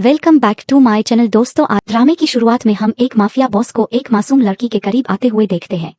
Welcome back to my channel. दोस्तों, आज ड्रामे की शुरुआत में हम एक माफिया बॉस को एक मासूम लड़की के करीब आते हुए देखते हैं।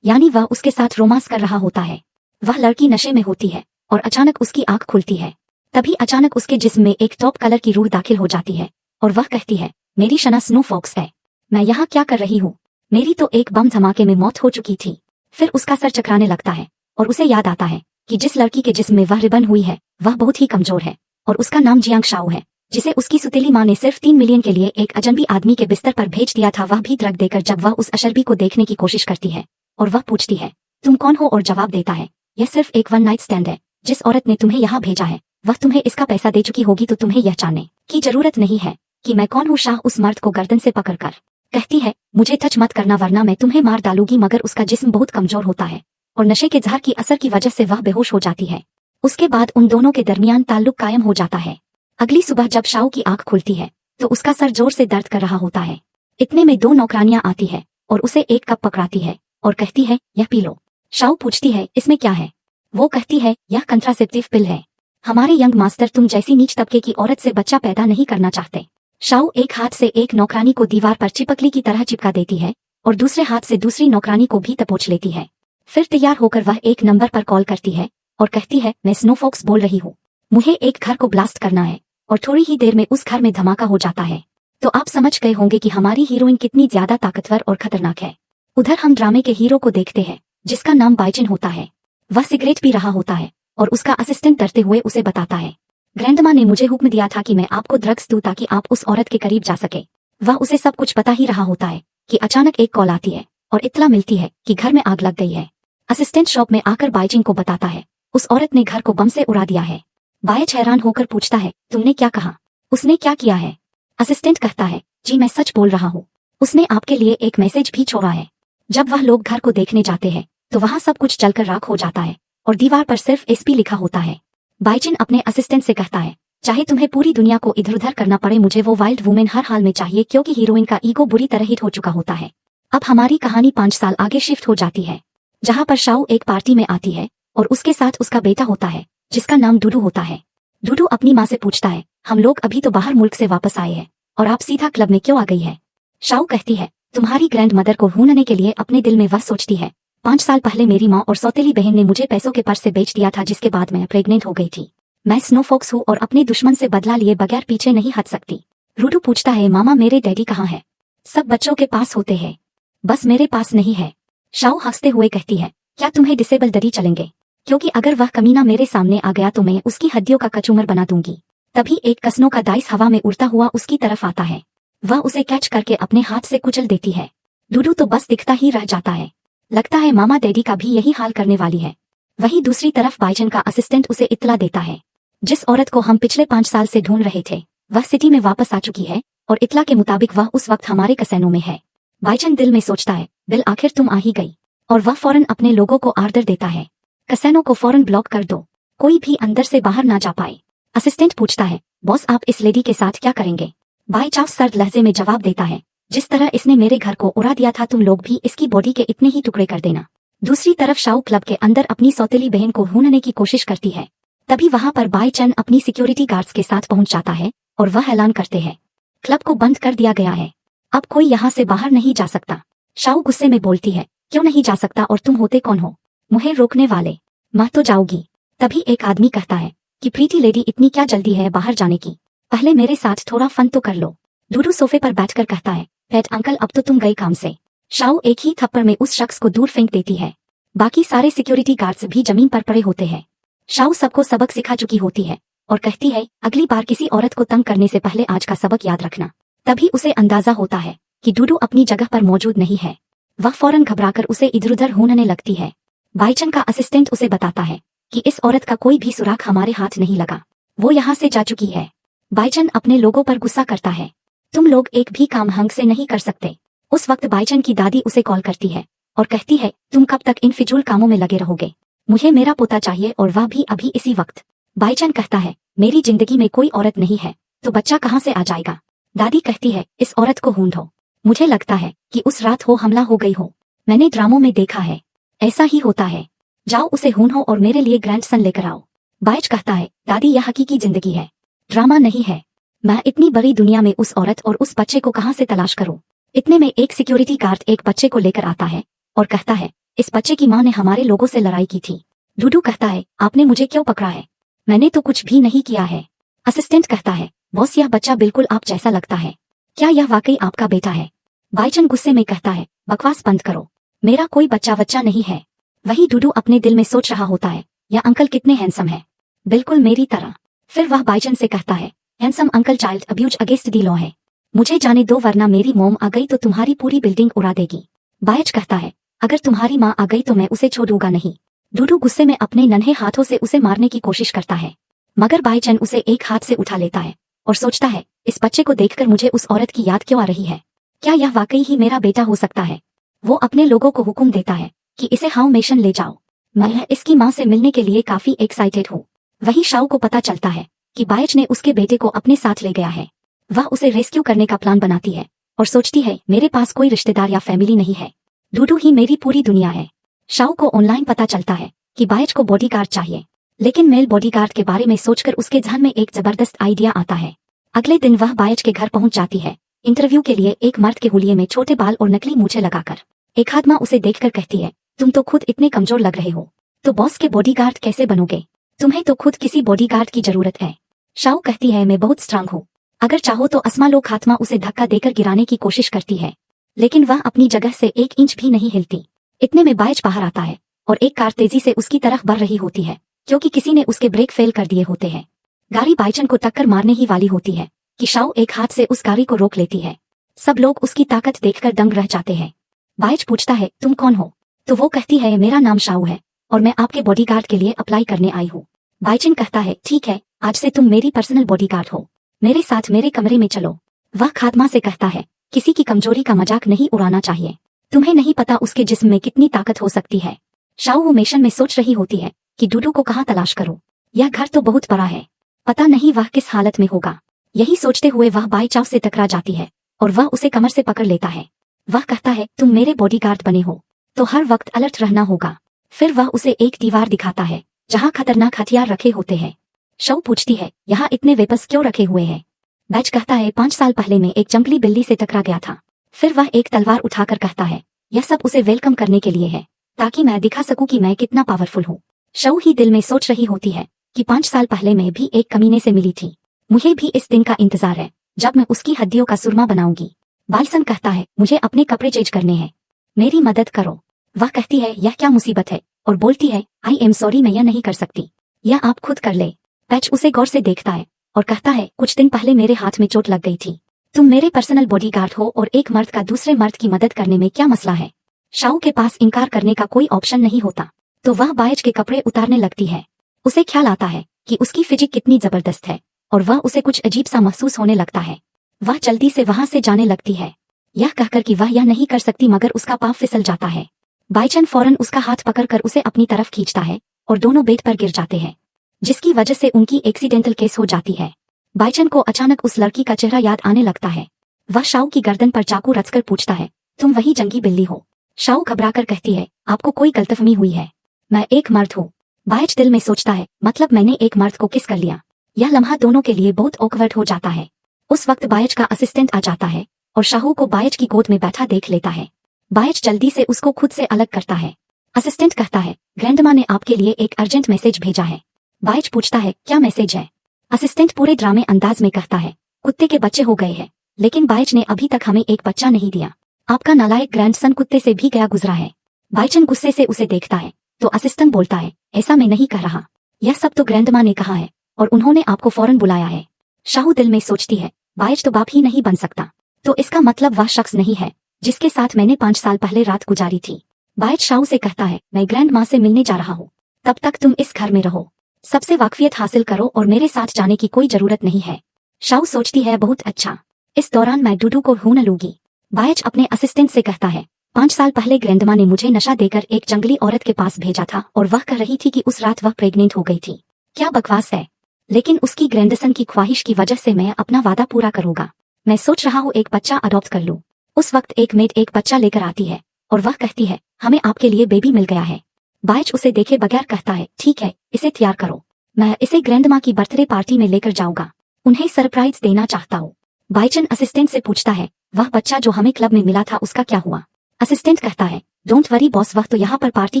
यानी वह उसके साथ रोमांस कर रहा होता है। वह लड़की नशे में होती है और अचानक उसकी आंख खुलती है। तभी अचानक उसके जिस्म में एक टॉप कलर की रूह दाखिल हो जाती है और वह कहती है, मेरी शना स्नो फॉक्स है, मैं यहाँ क्या कर रही हूँ? मेरी तो एक बम धमाके में मौत हो चुकी थी। फिर उसका सर चकराने लगता है और उसे याद आता है कि जिस लड़की के जिस्म में वह रिबन हुई है वह बहुत ही कमजोर है और उसका नाम जियांग शाओ है, जिसे उसकी सुतीली माँ ने सिर्फ 3 मिलियन के लिए एक अजनबी आदमी के बिस्तर पर भेज दिया था। वह भी ड्रग देकर जब वह उस अशरबी को देखने की कोशिश करती है और वह पूछती है, तुम कौन हो? और जवाब देता है, यह सिर्फ एक वन नाइट स्टैंड है। जिस औरत ने तुम्हें यहाँ भेजा है वह तुम्हें इसका पैसा दे चुकी होगी, तो तुम्हें यह जानने की जरूरत नहीं है कि मैं कौन हूँ। शाह उस मर्द को गर्दन से पकड़कर कहती है, मुझे टच मत करना वरना मैं तुम्हें मार डालूंगी। मगर उसका जिस्म बहुत कमजोर होता है और नशे के जहर की असर की वजह से वह बेहोश हो जाती है। उसके बाद उन दोनों के दरमियान ताल्लुक कायम हो जाता है। अगली सुबह जब शाओ की आंख खुलती है तो उसका सर जोर से दर्द कर रहा होता है। इतने में 2 नौकरानियां आती है और उसे एक कप पकड़ाती है और कहती है, यह पी लो। शाओ पूछती है, इसमें क्या है? वो कहती है, यह कंट्रासेप्टिव पिल है। हमारे यंग मास्टर तुम जैसी नीच तबके की औरत से बच्चा पैदा नहीं करना चाहते। शाओ एक हाथ से एक नौकरानी को दीवार पर चिपकली की तरह चिपका देती है और दूसरे हाथ से दूसरी नौकरानी को भी दबोच लेती है। फिर तैयार होकर वह एक नंबर पर कॉल करती है और कहती है, मैं स्नो फॉक्स बोल रही हूँ, मुझे एक घर को ब्लास्ट करना है। और थोड़ी ही देर में उस घर में धमाका हो जाता है। तो आप समझ गए होंगे कि हमारी हीरोइन कितनी ज्यादा ताकतवर और खतरनाक है। उधर हम ड्रामे के हीरो को देखते हैं जिसका नाम बाइचिन होता है। वह सिगरेट पी रहा होता है और उसका असिस्टेंट डरते हुए उसे बताता है, ग्रैंडमा ने मुझे हुक्म दिया था कि मैं आपको ड्रग्स दूं ताकि आप उस औरत के करीब जा सके। वह उसे सब कुछ पता ही रहा होता है कि अचानक एक कॉल आती है और इत्तला मिलती है कि घर में आग लग गई है। असिस्टेंट शॉप में आकर बाइचिन को बताता है, उस औरत ने घर को बम से उड़ा दिया है। बाइच हैरान होकर पूछता है, तुमने क्या कहा? उसने क्या किया है? असिस्टेंट कहता है, जी मैं सच बोल रहा हूँ, उसने आपके लिए एक मैसेज भी छोड़ा है। जब वह लोग घर को देखने जाते हैं तो वहाँ सब कुछ जलकर राख हो जाता है और दीवार पर सिर्फ एसपी लिखा होता है। बाइचिन अपने असिस्टेंट से कहता है, चाहे तुम्हें पूरी दुनिया को इधर उधर करना पड़े, मुझे वो वाइल्ड वुमेन हर हाल में चाहिए, क्योंकि हीरोइन का ईगो बुरी तरह हिट हो चुका होता है। अब हमारी कहानी 5 साल आगे शिफ्ट हो जाती है, जहाँ पर शाओ एक पार्टी में आती है और उसके साथ उसका बेटा होता है जिसका नाम डूडू होता है। डूडू अपनी माँ से पूछता है, हम लोग अभी तो बाहर मुल्क से वापस आए हैं और आप सीधा क्लब में क्यों आ गई है? शाओ कहती है, तुम्हारी ग्रैंड मदर को ढूंढने के लिए। अपने दिल में वह सोचती है, 5 साल पहले मेरी माँ और सौतेली बहन ने मुझे पैसों के पर्स से बेच दिया था, जिसके बाद मैं प्रेग्नेंट हो गई थी। मैं स्नो फॉक्स हूँ और अपने दुश्मन से बदला लिए बगैर पीछे नहीं हट सकती। रूडू पूछता है, मामा मेरे डैडी कहाँ है? सब बच्चों के पास होते हैं, बस मेरे पास नहीं है। शाओ हंसते हुए कहती है, क्या तुम्हें डिसेबल डरी चलेंगे? क्योंकि अगर वह कमीना मेरे सामने आ गया तो मैं उसकी हड्डियों का कचूमर बना दूंगी। तभी एक कसनों का डाइस हवा में उड़ता हुआ उसकी तरफ आता है। वह उसे कैच करके अपने हाथ से कुचल देती है। डूडू तो बस दिखता ही रह जाता है। लगता है मामा डैडी का भी यही हाल करने वाली है। वहीं दूसरी तरफ बाइचन का असिस्टेंट उसे इत्तला देता है, जिस औरत को हम पिछले 5 साल से ढूंढ रहे थे वह सिटी में वापस आ चुकी है और इत्तला के मुताबिक वह उस वक्त हमारे कैसीनो में है। बाइचन दिल में सोचता है, बिल आखिर तुम आ ही गई, और वह फौरन अपने लोगों को आर्डर देता है, कैसीनो को फौरन ब्लॉक कर दो, कोई भी अंदर से बाहर ना जा पाए। असिस्टेंट पूछता है, बॉस आप इस लेडी के साथ क्या करेंगे? बाई चांस सर्द लहजे में जवाब देता है, जिस तरह इसने मेरे घर को उड़ा दिया था तुम लोग भी इसकी बॉडी के इतने ही टुकड़े कर देना। दूसरी तरफ शाओ क्लब के अंदर अपनी सौतेली बहन को ढूंढने की कोशिश करती है। तभी वहां पर बाई चन अपनी सिक्योरिटी गार्ड्स के साथ पहुंच जाता है और वह ऐलान करते हैं, क्लब को बंद कर दिया गया है, अब कोई यहाँ से बाहर नहीं जा सकता। शाओ गुस्से में बोलती है, क्यों नहीं जा सकता और तुम होते कौन हो मुझे रोकने वाले? मैं तो जाऊंगी। तभी एक आदमी कहता है कि प्रीति लेडी इतनी क्या जल्दी है बाहर जाने की, पहले मेरे साथ थोड़ा फन तो कर लो। डूडू सोफे पर बैठकर कहता है, पेट अंकल अब तो तुम गए काम से। शाओ एक ही थप्पड़ में उस शख्स को दूर फेंक देती है। बाकी सारे सिक्योरिटी गार्ड्स भी जमीन पर पड़े होते हैं। शाओ सबको सबक सिखा चुकी होती है और कहती है, अगली बार किसी औरत को तंग करने से पहले आज का सबक याद रखना। तभी उसे अंदाजा होता है कि डूडू अपनी जगह पर मौजूद नहीं है। वह फौरन घबराकर उसे इधर उधर ढूंढने लगती है। बाइचन का असिस्टेंट उसे बताता है कि इस औरत का कोई भी सुराग हमारे हाथ नहीं लगा, वो यहाँ से जा चुकी है। बाइचन अपने लोगों पर गुस्सा करता है, तुम लोग एक भी काम ढंग से नहीं कर सकते। उस वक्त बाइचन की दादी उसे कॉल करती है और कहती है, तुम कब तक इन फिजूल कामों में लगे रहोगे? मुझे मेरा पोता चाहिए और वह भी अभी इसी वक्त। बाइचन कहता है, मेरी जिंदगी में कोई औरत नहीं है तो बच्चा कहाँ से आ जाएगा? दादी कहती है, इस औरत को ढूंढो, मुझे लगता है कि उस रात हो हमला हो गई हो, मैंने ड्रामों में देखा है, ऐसा ही होता है। जाओ उसे ढूंढो और मेरे लिए ग्रैंडसन लेकर आओ। बाइच कहता है, दादी यह हकीकी जिंदगी है, ड्रामा नहीं है। मैं इतनी बड़ी दुनिया में उस औरत और उस बच्चे को कहाँ से तलाश करूं? इतने में एक सिक्योरिटी गार्ड एक बच्चे को लेकर आता है और कहता है, इस बच्चे की माँ ने हमारे लोगों से लड़ाई की थी। डूडू कहता है, आपने मुझे क्यों पकड़ा है? मैंने तो कुछ भी नहीं किया है। असिस्टेंट कहता है, बॉस यह बच्चा बिल्कुल आप जैसा लगता है। क्या यह वाकई आपका बेटा है? बाईचन गुस्से में कहता है, बकवास बंद करो, मेरा कोई बच्चा नहीं है। वही डूडू अपने दिल में सोच रहा होता है, यह अंकल कितने हैंडसम है, बिल्कुल मेरी तरह। फिर वह बाईचन से कहता है, handsome uncle child abuse against the law है, मुझे जाने दो वरना मेरी मोम आ गई तो तुम्हारी पूरी बिल्डिंग उड़ा देगी। बायच कहता है, अगर तुम्हारी माँ आ गई तो मैं उसे छोड़ूंगा नहीं। डूडू गुस्से में अपने नन्हे हाथों से उसे मारने की कोशिश करता है, मगर बाईचन उसे एक हाथ से उठा लेता है और सोचता है, इस बच्चे को देखकर मुझे उस औरत की याद क्यों आ रही है? क्या यह वाकई ही मेरा बेटा हो सकता है? वो अपने लोगों को हुक्म देता है कि इसे हाउ मेशन ले जाओ, मैं इसकी माँ से मिलने के लिए काफी एक्साइटेड हूँ। वही शाओ को पता चलता है कि बायच ने उसके बेटे को अपने साथ ले गया है। वह उसे रेस्क्यू करने का प्लान बनाती है और सोचती है, मेरे पास कोई रिश्तेदार या फैमिली नहीं है, डूडू ही मेरी पूरी दुनिया है। शाओ को ऑनलाइन पता चलता है कि बायच को बॉडीगार्ड चाहिए, लेकिन मेल बॉडीगार्ड के बारे में सोचकर उसके ध्यान में एक जबरदस्त आइडिया आता है। अगले दिन वह बायच के घर पहुंच जाती है इंटरव्यू के लिए, एक मर्द के हुलिये में छोटे बाल और नकली मूछें लगाकर। एक आदमा उसे देखकर कहती है, तुम तो खुद इतने कमजोर लग रहे हो, तो बॉस के बॉडीगार्ड कैसे बनोगे? तुम्हें तो खुद किसी बॉडीगार्ड की जरूरत है। शाओ कहती है, मैं बहुत स्ट्रांग हूँ, अगर चाहो तो अस्मा लो। खात्मा उसे धक्का देकर गिराने की कोशिश करती है, लेकिन वह अपनी जगह से 1 इंच भी नहीं हिलती। इतने में बायच बाहर आता है और एक कार तेजी से उसकी तरफ बढ़ रही होती है, क्योंकि किसी ने उसके ब्रेक फेल कर दिए होते हैं। गाड़ी बाईचन को टक्कर मारने ही वाली होती है कि शाओ एक हाथ से उस गाड़ी को रोक लेती है। सब लोग उसकी ताकत देखकर दंग रह जाते हैं। बायच पूछता है, तुम कौन हो? तो वो कहती है, मेरा नाम शाओ है और मैं आपके बॉडीगार्ड के लिए अप्लाई करने आई हूँ। बाईचन कहता है, ठीक है, आज से तुम मेरी पर्सनल बॉडीगार्ड हो, मेरे साथ मेरे कमरे में चलो। वह खात्मा से कहता है, किसी की कमजोरी का मजाक नहीं उड़ाना चाहिए, तुम्हें नहीं पता उसके जिस्म में कितनी ताकत हो सकती है। शाओ वो मिशन में सोच रही होती है कि डूडू को कहाँ तलाश करूं, यह घर तो बहुत बड़ा है, पता नहीं वह किस हालत में होगा। यही सोचते हुए वह बाईचाव से टकरा जाती है और वह उसे कमर से पकड़ लेता है। वह कहता है, तुम मेरे बॉडीगार्ड बने हो तो हर वक्त अलर्ट रहना होगा। फिर वह उसे एक दीवार दिखाता है जहाँ खतरनाक हथियार रखे होते हैं। शाओ पूछती है, यहाँ इतने वेपन्स क्यों रखे हुए हैं? बैच कहता है, 5 साल पहले मैं एक जंगली बिल्ली से टकरा गया था। फिर वह एक तलवार उठाकर कहता है, यह सब उसे वेलकम करने के लिए है, ताकि मैं दिखा सकूं कि मैं कितना पावरफुल हूँ। शाओ ही दिल में सोच रही होती है कि 5 साल पहले मैं भी एक कमीने से मिली थी, मुझे भी इस दिन का इंतजार है जब मैं उसकी हड्डियों का सुरमा बनाऊंगी। बाइसन कहता है, मुझे अपने कपड़े चेंज करने हैं, मेरी मदद करो। वह कहती है, यह क्या मुसीबत है, और बोलती है, आई एम सॉरी, मैं यह नहीं कर सकती, यह आप खुद कर ले। पैच उसे गौर से देखता है और कहता है, कुछ दिन पहले मेरे हाथ में चोट लग गई थी, तुम मेरे पर्सनल बॉडीगार्ड हो और एक मर्द का दूसरे मर्द की मदद करने में क्या मसला है? शाओ के पास इनकार करने का कोई ऑप्शन नहीं होता, तो वह बायच के कपड़े उतारने लगती है। उसे ख्याल आता है कि उसकी फिजिक कितनी जबरदस्त है और वह उसे कुछ अजीब सा महसूस होने लगता है। वह जल्दी से वहां से जाने लगती है, यह कहकर कि वह यह नहीं कर सकती, मगर उसका पाँव फिसल जाता है। बाईचन फौरन उसका हाथ पकड़कर उसे अपनी तरफ खींचता है और दोनों बेड पर गिर जाते हैं, जिसकी वजह से उनकी एक्सीडेंटल केस हो जाती है। बाईचन को अचानक उस लड़की का चेहरा याद आने लगता है। वह शाओ की गर्दन पर चाकू रचकर पूछता है, तुम वही जंगी बिल्ली हो? शाओ घबराकर कहती है, आपको कोई गलतफहमी हुई है, मैं एक मर्द हूँ। बायच दिल में सोचता है, मतलब मैंने एक मर्द को किस कर लिया? यह लम्हा दोनों के लिए बहुत ऑकवर्ड हो जाता है। उस वक्त बायच का असिस्टेंट आ जाता है और शाहू को बायच की गोद में बैठा देख लेता है। बायच जल्दी से उसको खुद से अलग करता है। असिस्टेंट कहता है, ग्रैंडमा ने आपके लिए एक अर्जेंट मैसेज भेजा है। बायच पूछता है, क्या मैसेज है? असिस्टेंट पूरे ड्रामे अंदाज में कहता है, कुत्ते के बच्चे हो गए हैं, लेकिन बायच ने अभी तक हमें एक बच्चा नहीं दिया। आपका नालायक ग्रैंडसन कुत्ते से भी गया गुजरा है। बायचन गुस्से से उसे देखता है तो असिस्टेंट बोलता है, ऐसा मैं नहीं कह रहा, यह सब तो ग्रैंडमा ने कहा है और उन्होंने आपको फौरन बुलाया है। शाहू दिल में सोचती है, बायच तो बाप ही नहीं बन सकता, तो इसका मतलब वह शख्स नहीं है जिसके साथ मैंने 5 साल पहले रात गुजारी थी। बायच शाहू से कहता है, मैं ग्रैंड माँ से मिलने जा रहा हूँ, तब तक तुम इस घर में रहो, सबसे वाकफियत हासिल करो और मेरे साथ जाने की कोई जरूरत नहीं है। शाहू सोचती है, बहुत अच्छा, इस दौरान मैं डूडू को ढूंढ लूंगी। बायच अपने असिस्टेंट से कहता है, 5 साल पहले ग्रैंडमा ने मुझे नशा देकर एक जंगली औरत के पास भेजा था और वह कह रही थी कि उस रात वह प्रेग्नेंट हो गई थी। क्या बकवास है, लेकिन उसकी ग्रैंडसन की ख्वाहिश की वजह से मैं अपना वादा पूरा करूंगा। मैं सोच रहा हूँ एक बच्चा अडॉप्ट कर लूं। उस वक्त एक मेड एक बच्चा लेकर आती है और वह कहती है, हमें आपके लिए बेबी मिल गया है। बायच उसे देखे बगैर कहता है, ठीक है, इसे तैयार करो, मैं इसे ग्रैंडमा की बर्थडे पार्टी में लेकर जाऊंगा। उन्हें सरप्राइज देना चाहता हूँ। बाईचन असिस्टेंट से पूछता है, वह बच्चा जो हमें क्लब में मिला था उसका क्या हुआ? असिस्टेंट कहता है, डोंट वरी बॉस, वह तो यहाँ पर पार्टी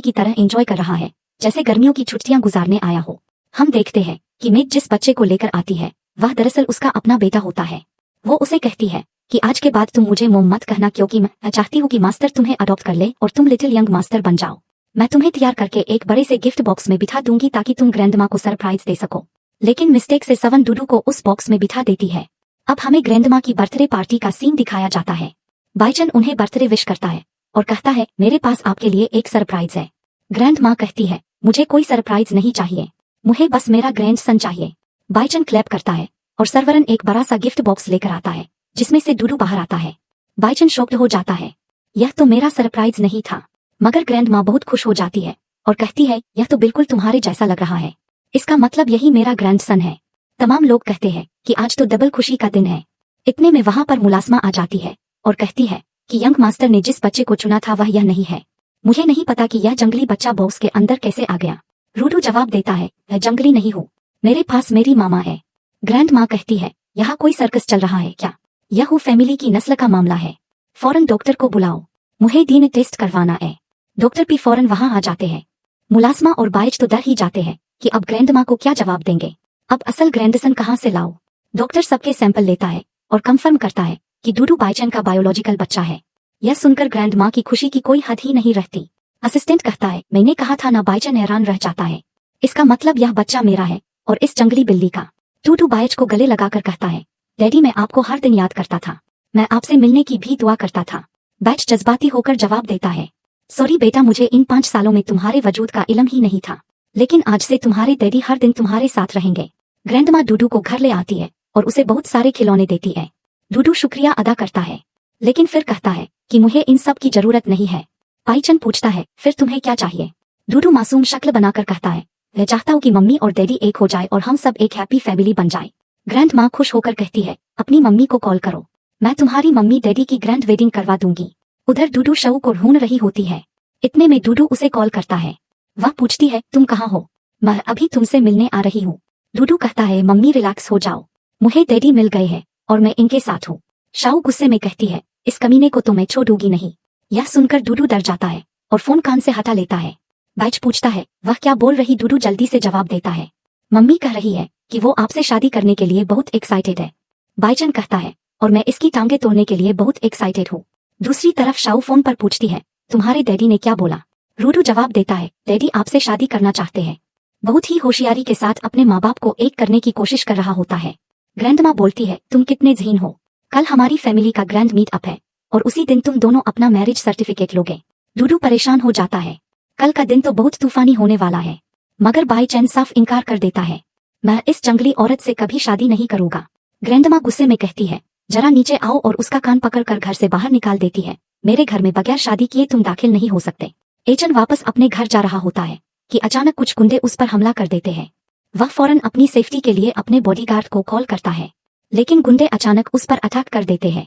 की तरह एंजॉय कर रहा है, जैसे गर्मियों की छुट्टियां गुजारने आया हो। हम देखते हैं कि मेघ जिस बच्चे को लेकर आती है वह दरअसल उसका अपना बेटा होता है। वो उसे कहती है कि आज के बाद तुम मुझे मोम मत कहना, क्योंकि मैं चाहती हूँ कि मास्टर तुम्हें अडॉप्ट कर ले और तुम लिटिल यंग मास्टर बन जाओ। मैं तुम्हें तैयार करके एक बड़े से गिफ्ट बॉक्स में बिठा दूंगी ताकि तुम ग्रैंडमा को सरप्राइज दे सको। लेकिन मिस्टेक से सवन डूडू को उस बॉक्स में बिठा देती है। अब हमें ग्रैंडमा की बर्थडे पार्टी का सीन दिखाया जाता है। बाईचन उन्हें बर्थडे विश करता है और कहता है, मेरे पास आपके लिए एक सरप्राइज है। ग्रैंडमा कहती है, मुझे कोई सरप्राइज नहीं चाहिए, मुझे बस मेरा ग्रैंडसन चाहिए। बाईचन क्लैप करता है और सरवरन एक बड़ा सा गिफ्ट बॉक्स लेकर आता है जिसमें से डूडू बाहर आता है। बाईचन शॉक्ड हो जाता है, यह तो मेरा सरप्राइज नहीं था। मगर ग्रैंडमा बहुत खुश हो जाती है और कहती है, यह तो बिल्कुल तुम्हारे जैसा लग रहा है, इसका मतलब यही मेरा ग्रैंडसन है। तमाम लोग कहते हैं कि आज तो डबल खुशी का दिन है। इतने में वहां पर मुलासमा आ जाती है और कहती है कि यंग मास्टर ने जिस बच्चे को चुना था वह यह नहीं है। मुझे नहीं पता कि यह जंगली बच्चा बॉक्स के अंदर कैसे आ गया। रूडू जवाब देता है, मैं जंगली नहीं हूँ, मेरे पास मेरी मामा है। ग्रैंडमा कहती है, यहाँ कोई सर्कस चल रहा है क्या? यह हूँ फैमिली की नस्ल का मामला है, फौरन डॉक्टर को बुलाओ, मुझे डीएनए टेस्ट करवाना है। डॉक्टर भी फौरन वहां आ जाते हैं। मुलासमा और बाइच तो डर ही जाते हैं कि अब ग्रैंडमा को क्या जवाब देंगे, अब असल ग्रैंडसन कहाँ से लाओ। डॉक्टर सबके सैंपल लेता है और कंफर्म करता है कि डूडू बाईचन का बायोलॉजिकल बच्चा है। यह सुनकर ग्रैंडमा की खुशी की कोई हद ही नहीं रहती। असिस्टेंट कहता है, मैंने कहा था ना। बाईचन हैरान रह जाता है, इसका मतलब यह बच्चा मेरा है और इस जंगली बिल्ली का। डूडू बाइच को गले लगाकर कहता है, डैडी मैं आपको हर दिन याद करता था, मैं आपसे मिलने की भी दुआ करता था। बाइच जज्बाती होकर जवाब देता है, सॉरी बेटा, मुझे इन 5 सालों में तुम्हारे वजूद का इल्म ही नहीं था, लेकिन आज से तुम्हारे डैडी हर दिन तुम्हारे साथ रहेंगे। ग्रैंडमा डूडू को घर ले आती है और उसे बहुत सारे खिलौने देती है। डूडू शुक्रिया अदा करता है लेकिन फिर कहता है कि मुझे इन सब की जरूरत नहीं है। बाईचन पूछता है, फिर तुम्हें क्या चाहिए? डूडू मासूम शक्ल बनाकर कहता है, मैं चाहता हूँ कि मम्मी और डैडी एक हो जाए और हम सब एक हैप्पी फैमिली बन जाए। ग्रैंड माँ खुश होकर कहती है, अपनी मम्मी को कॉल करो, मैं तुम्हारी मम्मी डैडी की ग्रैंड वेडिंग करवा दूंगी। उधर डूडू शऊ को ढूंढ रही होती है। इतने में डूडू उसे कॉल करता है। वह पूछती है, तुम कहाँ हो? मैं अभी तुमसे मिलने आ रही हूँ। डूडू कहता है, मम्मी रिलैक्स हो जाओ, मुझे डैडी मिल गए हैं और मैं इनके साथ हूँ। शाऊ गुस्से में कहती है, इस कमीने को तो मैं छोड़ूंगी नहीं। यह सुनकर डूडू डर जाता है और फोन कान से हटा लेता है। बाइच पूछता है, वह क्या बोल रही? डूडू जल्दी से जवाब देता है, मम्मी कह रही है कि वो आपसे शादी करने के लिए बहुत एक्साइटेड है। बाईचन कहता है, और मैं इसकी टांगे तोड़ने के लिए बहुत एक्साइटेड हूँ। दूसरी तरफ शाऊ फोन पर पूछती है, तुम्हारे डैडी ने क्या बोला? डूडू जवाब देता है, डैडी आपसे शादी करना चाहते हैं। बहुत ही होशियारी के साथ अपने माँ बाप को एक करने की कोशिश कर रहा होता है। ग्रैंडमा बोलती है, तुम कितने ज़हीन हो, कल हमारी फैमिली का ग्रैंड मीट अप है और उसी दिन तुम दोनों अपना मैरिज सर्टिफिकेट लोगे। डूडू परेशान हो जाता है, कल का दिन तो बहुत तूफानी होने वाला है। मगर बाईचन साफ इनकार कर देता है, मैं इस जंगली औरत से कभी शादी नहीं करूंगा। ग्रैंडमा गुस्से में कहती है, जरा नीचे आओ, और उसका कान पकड़कर घर से बाहर निकाल देती है। मेरे घर में बगैर शादी किए तुम दाखिल नहीं हो सकते। एचन वापस अपने घर जा रहा होता है कि अचानक कुछ गुंडे उस पर हमला कर देते हैं। वह फौरन अपनी सेफ्टी के लिए अपने बॉडीगार्ड को कॉल करता है, लेकिन गुंडे अचानक उस पर अटैक कर देते हैं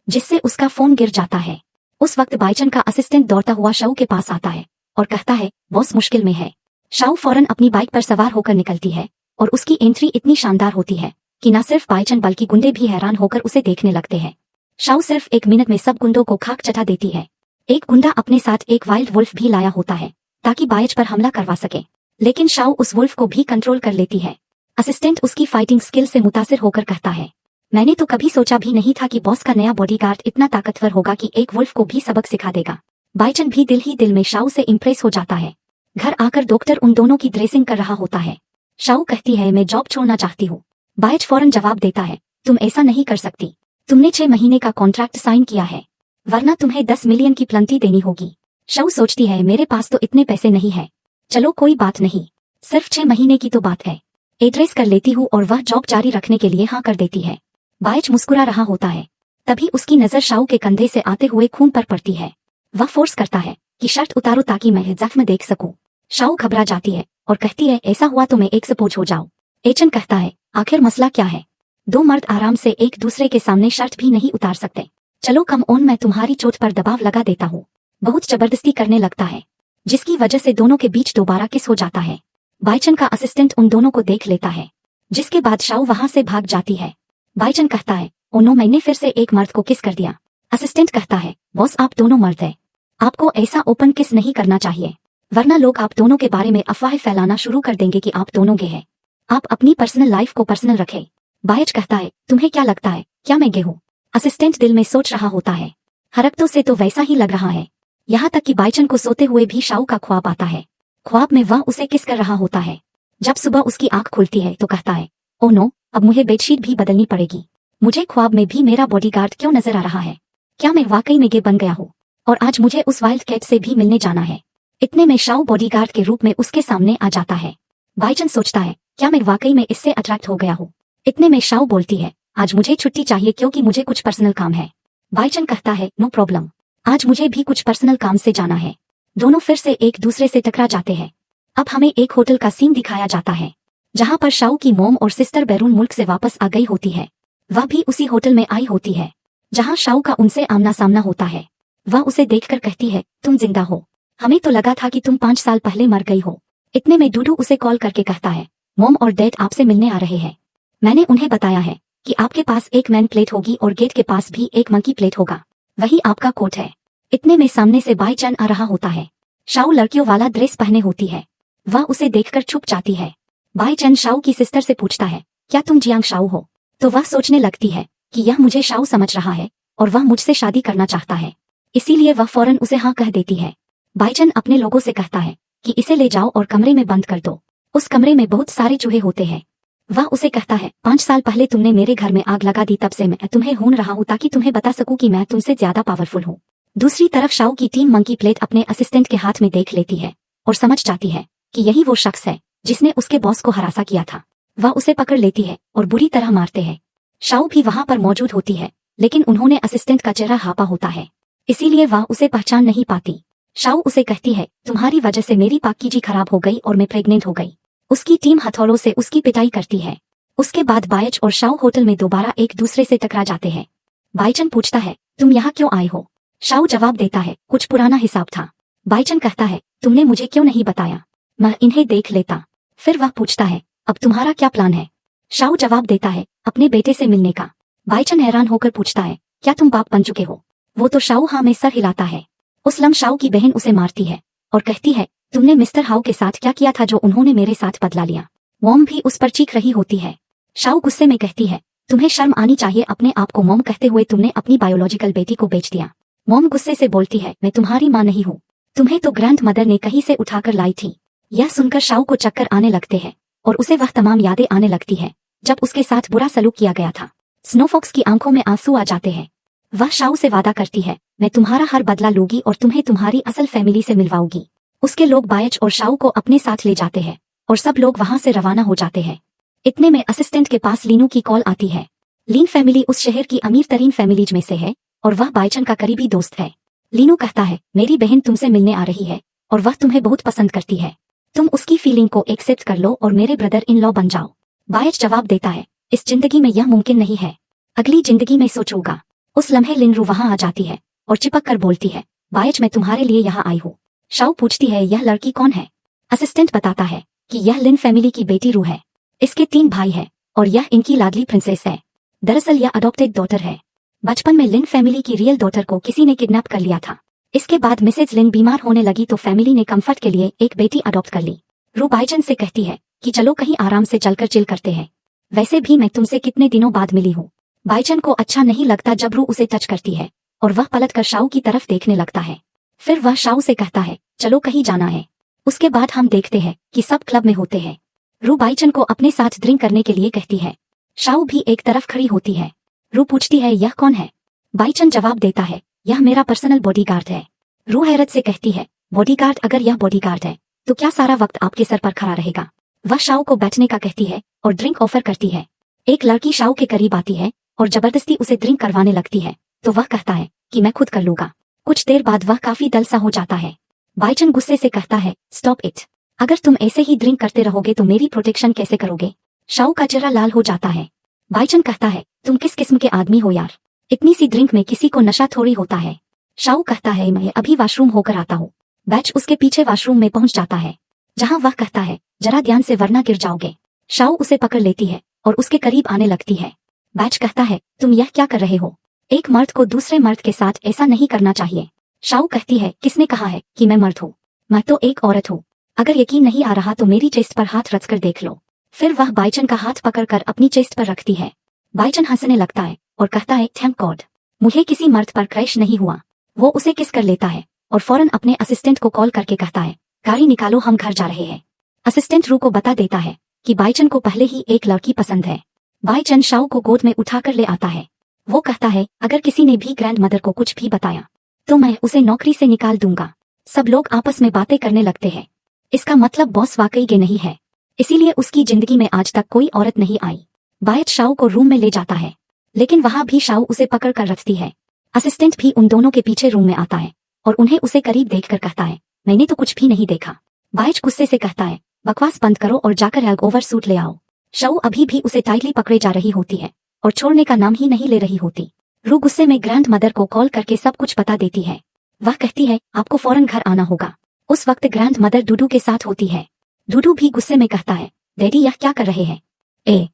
जिससे उसका फोन गिर जाता है। उस वक्त बाईचन का असिस्टेंट दौड़ता हुआ शाऊ के पास आता है और कहता है, बॉस मुश्किल में है। शाऊ फौरन अपनी बाइक पर सवार होकर निकलती है और उसकी एंट्री इतनी शानदार होती है कि न सिर्फ बाईचन बल्कि गुंडे भी हैरान होकर उसे देखने लगते हैं। शाऊ सिर्फ 1 मिनट में सब गुंडों को खाक चटा देती है। एक गुंडा अपने साथ एक वाइल्ड वुल्फ भी लाया होता है ताकि बाइच पर हमला करवा सके, लेकिन शाऊ उस वुल्फ को भी कंट्रोल कर लेती है। असिस्टेंट उसकी फाइटिंग स्किल से मुतासिर होकर कहता है, मैंने तो कभी सोचा भी नहीं था कि बॉस का नया बॉडीगार्ड इतना ताकतवर होगा कि एक वुल्फ को भी सबक सिखा देगा। बाईचन भी दिल ही दिल में शाऊ से इम्प्रेस हो जाता है। घर आकर डॉक्टर उन दोनों की ड्रेसिंग कर रहा होता है। शाऊ कहती है, मैं जॉब छोड़ना चाहती हूँ। बाइच फौरन जवाब देता है, तुम ऐसा नहीं कर सकती, तुमने 6 महीने का कॉन्ट्रैक्ट साइन किया है, वरना तुम्हें 10 मिलियन की प्लंटी देनी होगी। शाऊ सोचती है, मेरे पास तो इतने पैसे नहीं है, चलो कोई बात नहीं, सिर्फ 6 महीने की तो बात है, एड्रेस कर लेती हूँ, और वह जॉब जारी रखने के लिए हाँ कर देती है। बाइच मुस्कुरा रहा होता है, तभी उसकी नजर शाऊ के कंधे से आते हुए खून पर पड़ती है। वह फोर्स करता है कि शर्ट उतारो ताकि मैं जख्म देख सकूं। शाऊ घबरा जाती है और कहती है, ऐसा हुआ तो मैं एक सपोज हो जाऊं। एचन कहता है, आखिर मसला क्या है? 2 मर्द आराम से एक दूसरे के सामने शर्ट भी नहीं उतार सकते। चलो कम ऑन, मैं तुम्हारी चोट पर दबाव लगा देता हूँ। बहुत जबरदस्ती करने लगता है जिसकी वजह से दोनों के बीच दोबारा किस हो जाता है। बाईचन का असिस्टेंट उन दोनों को देख लेता है। जिसके बाद शाओ वहां से भाग जाती है। बाईचन कहता है, ओ नो, मैंने फिर से एक मर्द को किस कर दिया। असिस्टेंट कहता है, बॉस आप दोनों मर्द हैं, आपको ऐसा ओपन किस नहीं करना चाहिए, वरना लोग आप दोनों के बारे में अफवाहें फैलाना शुरू कर देंगे कि आप दोनों गे हैं। आप अपनी पर्सनल लाइफ को पर्सनल रखें। बायच कहता है, तुम्हें क्या लगता है, क्या मैं गे हूँ? असिस्टेंट दिल में सोच रहा होता है, हरकतों से तो वैसा ही लग रहा है। यहाँ तक कि बाईचन को सोते हुए भी शाओ का ख्वाब आता है। ख्वाब में वह उसे किस कर रहा होता है। जब सुबह उसकी आंख खुलती है तो कहता है, ओ नो, अब मुझे बेडशीट भी बदलनी पड़ेगी। मुझे ख्वाब में भी मेरा बॉडीगार्ड क्यों नजर आ रहा है? क्या मैं वाकई में गे बन गया हूँ? और आज मुझे उस वाइल्ड कैट से भी मिलने जाना है। इतने में शाओ बॉडीगार्ड के रूप में उसके सामने आ जाता है। बाईचन सोचता है, क्या मैं वाकई में इससे अट्रैक्ट हो गया हूँ? इतने में शाओ बोलती है, आज मुझे छुट्टी चाहिए क्योंकि मुझे कुछ पर्सनल काम है। बाईचन कहता है, नो प्रॉब्लम, आज मुझे भी कुछ पर्सनल काम से जाना है। दोनों फिर से एक दूसरे से टकरा जाते हैं। अब हमें एक होटल का सीन दिखाया जाता है, जहाँ पर शाओ की मोम और सिस्टर बैरून मुल्क से वापस आ गई होती है। वह भी उसी होटल में आई होती है, जहाँ शाओ का उनसे आमना सामना होता है। वह उसे देखकर कहती है, तुम जिंदा हो, हमें तो लगा था कि तुम 5 साल पहले मर गई हो। इतने में डूडू उसे कॉल करके कहता है, मोम और डैड आपसे मिलने आ रहे हैं। मैंने उन्हें बताया है कि आपके पास एक मैन प्लेट होगी और गेट के पास भी एक मंकी प्लेट होगा, वही आपका कोट है। इतने में सामने से बाईचन आ रहा होता है। शाओ लड़कियों वाला ड्रेस पहने होती है। वह उसे देखकर छुप जाती है। बाईचन शाओ की सिस्टर से पूछता है, क्या तुम जियांग शाओ हो? तो वह सोचने लगती है कि यह मुझे शाओ समझ रहा है और वह मुझसे शादी करना चाहता है, इसीलिए वह फौरन उसे हाँ कह देती है। बाईचन अपने लोगों से कहता है कि इसे ले जाओ और कमरे में बंद कर दो। उस कमरे में बहुत सारे चूहे होते हैं। वह उसे कहता है, 5 साल पहले तुमने मेरे घर में आग लगा दी, तब से मैं तुम्हें ढूंढ रहा हूँ ताकि तुम्हें बता सकूं कि मैं तुमसे ज्यादा पावरफुल हूँ। दूसरी तरफ शाओ की टीम मंकी प्लेट अपने असिस्टेंट के हाथ में देख लेती है और समझ जाती है कि यही वो शख्स है जिसने उसके बॉस को हरासा किया था। वह उसे पकड़ लेती है और बुरी तरह मारते हैं। शाओ भी वहां पर मौजूद होती है, लेकिन उन्होंने असिस्टेंट का चेहरा ढांपा होता है, इसीलिए वह उसे पहचान नहीं पाती। शाओ उसे कहती है, तुम्हारी वजह से मेरी पाकीजी खराब हो गई और मैं प्रेग्नेंट हो गई। उसकी टीम हथौड़ों से उसकी पिटाई करती है। उसके बाद बायच और शाओ होटल में दोबारा एक दूसरे से टकरा जाते हैं। बाईचन पूछता है, तुम यहाँ क्यों आए हो? शाओ जवाब देता है, कुछ पुराना हिसाब था। बाईचन कहता है, तुमने मुझे क्यों नहीं बताया, मैं इन्हें देख लेता। फिर वह पूछता है, अब तुम्हारा क्या प्लान है? शाओ जवाब देता है, अपने बेटे से मिलने का। बाईचन हैरान होकर पूछता है, क्या तुम बाप बन चुके हो? वो तो शाओ हाँ में सर हिलाता है। उस लम्हे शाओ की बहन उसे मारती है और कहती है, तुमने मिस्टर हाओ के साथ क्या किया था जो उन्होंने मेरे साथ बदला लिया? मॉम भी उस पर चीख रही होती है। शाओ गुस्से में कहती है, तुम्हें शर्म आनी चाहिए, अपने आप को मॉम कहते हुए तुमने अपनी बायोलॉजिकल बेटी को बेच दिया। मॉम गुस्से से बोलती है, मैं तुम्हारी माँ नहीं हूँ, तुम्हें तो ग्रैंड मदर ने कहीं से उठाकर लाई थी। यह सुनकर शाओ को चक्कर आने लगते हैं और उसे वह तमाम यादें आने लगती है जब उसके साथ बुरा सलूक किया गया था। स्नोफॉक्स की आंखों में आंसू आ जाते हैं। वह शाओ से वादा करती है, मैं तुम्हारा हर बदला लूंगी और तुम्हें तुम्हारी असल फैमिली से मिलवाऊंगी। उसके लोग बायच और शाओ को अपने साथ ले जाते हैं और सब लोग वहां से रवाना हो जाते हैं। इतने में असिस्टेंट के पास लीनू की कॉल आती है। लीन फैमिली उस शहर की अमीर तरीन फैमिलीज में से है और वह बाईचन का करीबी दोस्त है। लीनू कहता है, मेरी बहन तुमसे मिलने आ रही है और वह तुम्हें बहुत पसंद करती है, तुम उसकी फीलिंग को एक्सेप्ट कर लो और मेरे ब्रदर इन लॉ बन जाओ। बायच जवाब देता है, इस जिंदगी में यह मुमकिन नहीं है, अगली जिंदगी में सोचूंगा। उस लम्हे लिनरू वहां आ जाती है और चिपक कर बोलती है, बायच मैं तुम्हारे लिए यहाँ आई हूँ। शाओ पूछती है, यह लड़की कौन है? असिस्टेंट बताता है कि यह लिन फैमिली की बेटी रू है। इसके 3 भाई हैं और यह इनकी लाडली प्रिंसेस है। दरअसल यह अडॉप्टेड डॉटर है। बचपन में लिन फैमिली की रियल डॉटर को किसी ने किडनैप कर लिया था। इसके बाद मिसेज लिन बीमार होने लगी तो फैमिली ने कंफर्ट के लिए एक बेटी अडॉप्ट कर ली। रू बाईचन से कहती है कि चलो कहीं आराम से चलकर चिल करते हैं, वैसे भी मैं तुमसे कितने दिनों बाद मिली हूँ। बाईचन को अच्छा नहीं लगता जब रू उसे टच करती है और वह पलटकर शाओ की तरफ देखने लगता है। फिर वह शाओ से कहता है, चलो कहीं जाना है। उसके बाद हम देखते हैं कि सब क्लब में होते हैं। रू बाईचन को अपने साथ ड्रिंक करने के लिए कहती है। शाओ भी एक तरफ खड़ी होती है। रू पूछती है, यह कौन है? बाईचन जवाब देता है, यह मेरा पर्सनल बॉडीगार्ड है। रू हैरत से कहती है, बॉडीगार्ड? अगर यह बॉडीगार्ड है तो क्या सारा वक्त आपके सर पर खड़ा रहेगा? वह शाओ को बैठने का कहती है और ड्रिंक ऑफर करती है। एक लड़की शाओ के करीब आती है और जबरदस्ती उसे ड्रिंक करवाने लगती है तो वह कहता है कि मैं खुद कर लूंगा। कुछ देर बाद वह काफी डल सा हो जाता है। बाईचन गुस्से से कहता है, स्टॉप इट, अगर तुम ऐसे ही ड्रिंक करते रहोगे तो मेरी प्रोटेक्शन कैसे करोगे? शाओ का चेहरा लाल हो जाता है। बाईचन कहता है, तुम किस किस्म के आदमी हो यार, इतनी सी ड्रिंक में किसी को नशा थोड़ी होता है। शाओ कहता है, मैं अभी वॉशरूम होकर आता हूँ। बैच उसके पीछे वॉशरूम में पहुंच जाता है, जहां वह कहता है, जरा ध्यान से वरना गिर जाओगे। शाओ उसे पकड़ लेती है और उसके करीब आने लगती है। बैच कहता है, तुम यह क्या कर रहे हो? एक मर्द को दूसरे मर्द के साथ ऐसा नहीं करना चाहिए। शाओ कहती है, किसने कहा है कि मैं मर्द हूँ? मैं तो एक औरत हूँ। अगर यकीन नहीं आ रहा तो मेरी चेस्ट पर हाथ रखकर देख लो। फिर वह बाइचन का हाथ पकड़कर अपनी चेस्ट पर रखती है। बाइचन हंसने लगता है और कहता है, थैंक गॉड, मुझे किसी मर्द पर क्रैश नहीं हुआ। वो उसे किस कर लेता है और फौरन अपने असिस्टेंट को कॉल करके कहता है, गाड़ी निकालो, हम घर जा रहे हैं। असिस्टेंट रू को बता देता है कि बाइचन को पहले ही एक लड़की पसंद है। बाइचन शाओ को गोद में उठाकर ले आता है। वो कहता है, अगर किसी ने भी ग्रैंड मदर को कुछ भी बताया तो मैं उसे नौकरी से निकाल दूंगा। सब लोग आपस में बातें करने लगते हैं। इसका मतलब बॉस वाकई गे नहीं है, इसीलिए उसकी जिंदगी में आज तक कोई औरत नहीं आई। बायच शाओ को रूम में ले जाता है, लेकिन वहां भी शाओ उसे पकड़ कर रखती है। असिस्टेंट भी उन दोनों के पीछे रूम में आता है और उन्हें उसे करीब देखकर कहता है, मैंने तो कुछ भी नहीं देखा। बायच गुस्से से कहता है, बकवास बंद करो और जाकर हैंग ओवर सूट ले आओ। शाओ अभी भी उसे टाइटली पकड़े जा रही होती है और छोड़ने का नाम ही नहीं ले रही होती। रू गुस्से में ग्रैंड मदर को कॉल करके सब कुछ बता देती है। वह कहती है, आपको फौरन घर आना होगा। उस वक्त ग्रैंड मदर डूडू के साथ होती है। डूडू भी गुस्से में कहता है, डैडी यह क्या कर रहे हैं?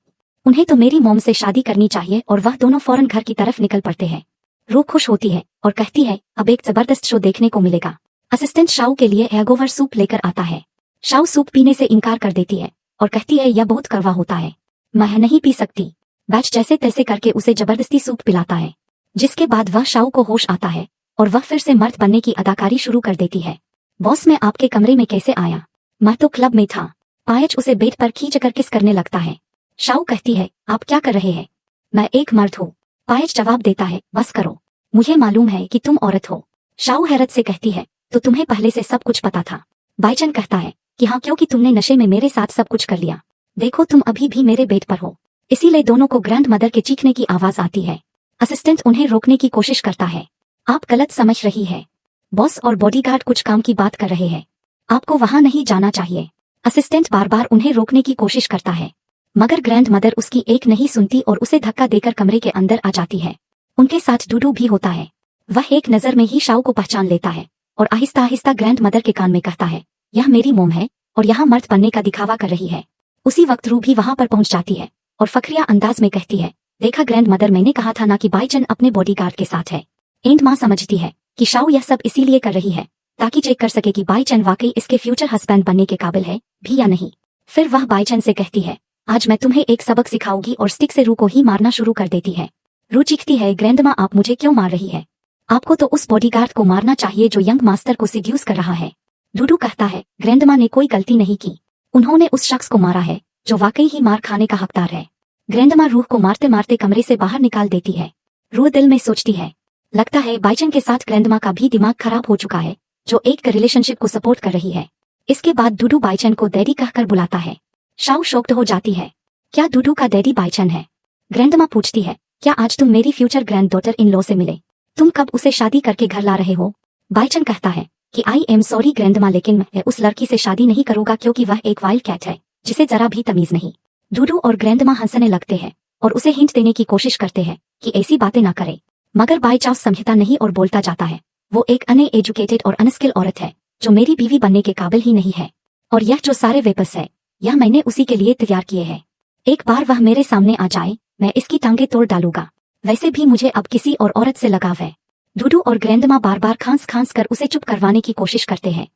उन्हें तो मेरी मॉम से शादी करनी चाहिए। और वह दोनों फौरन घर की तरफ निकल पड़ते हैं। रू खुश होती है और कहती है, अब एक जबरदस्त शो देखने को मिलेगा। असिस्टेंट शाओ के लिए हैंगओवर सूप लेकर आता है। शाओ सूप पीने से इनकार कर देती है और कहती है, यह बहुत कड़वा होता है, मैं नहीं पी सकती। बैच जैसे तैसे करके उसे जबरदस्ती सूप पिलाता है, जिसके बाद वह शाओ को होश आता है और वह फिर से मर्द बनने की अदाकारी शुरू कर देती है। बॉस, मैं आपके कमरे में कैसे आया? मैं तो क्लब में था। पायच उसे बेड पर खींचकर किस करने लगता है। शाओ कहती है, आप क्या कर रहे हैं? मैं एक मर्द हूँ। पायच जवाब देता है, बस करो, मुझे मालूम है कि तुम औरत हो। शाओ हैरत से कहती है, तो तुम्हें पहले से सब कुछ पता था? बाइचन कहता है कि हाँ, क्योंकि तुमने नशे में मेरे साथ सब कुछ कर लिया। देखो, तुम अभी भी मेरे बेड पर हो। इसीलिए दोनों को ग्रैंड मदर के चीखने की आवाज आती है। असिस्टेंट उन्हें रोकने की कोशिश करता है। आप गलत समझ रही है, बॉस और बॉडीगार्ड कुछ काम की बात कर रहे हैं, आपको वहां नहीं जाना चाहिए। असिस्टेंट बार बार उन्हें रोकने की कोशिश करता है, मगर ग्रैंड मदर उसकी एक नहीं सुनती और उसे धक्का देकर कमरे के अंदर आ जाती है। उनके साथ डूडू भी होता है। वह एक नजर में ही शाओ को पहचान लेता है और आहिस्ता आहिस्ता ग्रैंड मदर के कान में कहता है, यह मेरी मोम है और यहाँ मर्द बनने का दिखावा कर रही है। उसी वक्त रू भी वहां पर पहुंच जाती है और फखरिया अंदाज में कहती है, देखा ग्रैंड मदर, मैंने कहा था ना कि बाइचन अपने बॉडीगार्ड के साथ है। एंड माँ समझती है कि शाओ यह सब इसीलिए कर रही है ताकि चेक कर सके कि बाइचन वाकई इसके फ्यूचर हस्बैंड बनने के काबिल है भी या नहीं। फिर वह बाइचन से कहती है, आज मैं तुम्हें एक सबक सिखाऊंगी, और स्टिक से रू को ही मारना शुरू कर देती है। रू चीखती है, ग्रैंडमा, आप मुझे क्यों मार रही है? आपको तो उस बॉडीगार्ड को मारना चाहिए जो यंग मास्टर को सिड्यूस कर रहा है। डूडू कहता है, ग्रैंडमा ने कोई गलती नहीं की, उन्होंने उस शख्स को मारा है जो वाकई ही मार खाने का हकदार है। ग्रैंडमा रूह को मारते मारते कमरे से बाहर निकाल देती है। रूह दिल में सोचती है, लगता है बाइचन के साथ ग्रैंडमा का भी दिमाग खराब हो चुका है, जो एक रिलेशनशिप को सपोर्ट कर रही है। इसके बाद डूडू बाइचन को डैडी कहकर बुलाता है। शाओ शॉक्ड हो जाती है, क्या डूडू का डैडी बाइचन है? ग्रैंडमा पूछती है, क्या आज तुम मेरी future grand daughter in law से मिले? तुम कब उसे शादी करके घर ला रहे हो? बाइचन कहता है कि आई एम सॉरी ग्रैंडमा, लेकिन मैं उस लड़की से शादी नहीं करूंगा क्योंकि वह एक वाइल्ड कैट है जिसे जरा भी तमीज नहीं। डूडू और ग्रैंडमा हंसने लगते हैं और उसे हिंट देने की कोशिश करते हैं कि ऐसी बातें ना करे, मगर बाई चांस समझता नहीं और बोलता जाता है, वो एक अनएजुकेटेड और अनस्किल औरत है जो मेरी बीवी बनने के काबिल ही नहीं है, और यह जो सारे वेपर्स है यह मैंने उसी के लिए तैयार किए हैं। एक बार वह मेरे सामने आ जाए, मैं इसकी टांगे तोड़ डालूंगा। वैसे भी मुझे अब किसी और औरत से लगाव है। डूडू और ग्रैंडमा बार बार खांस खांस कर उसे चुप करवाने की कोशिश करते हैं।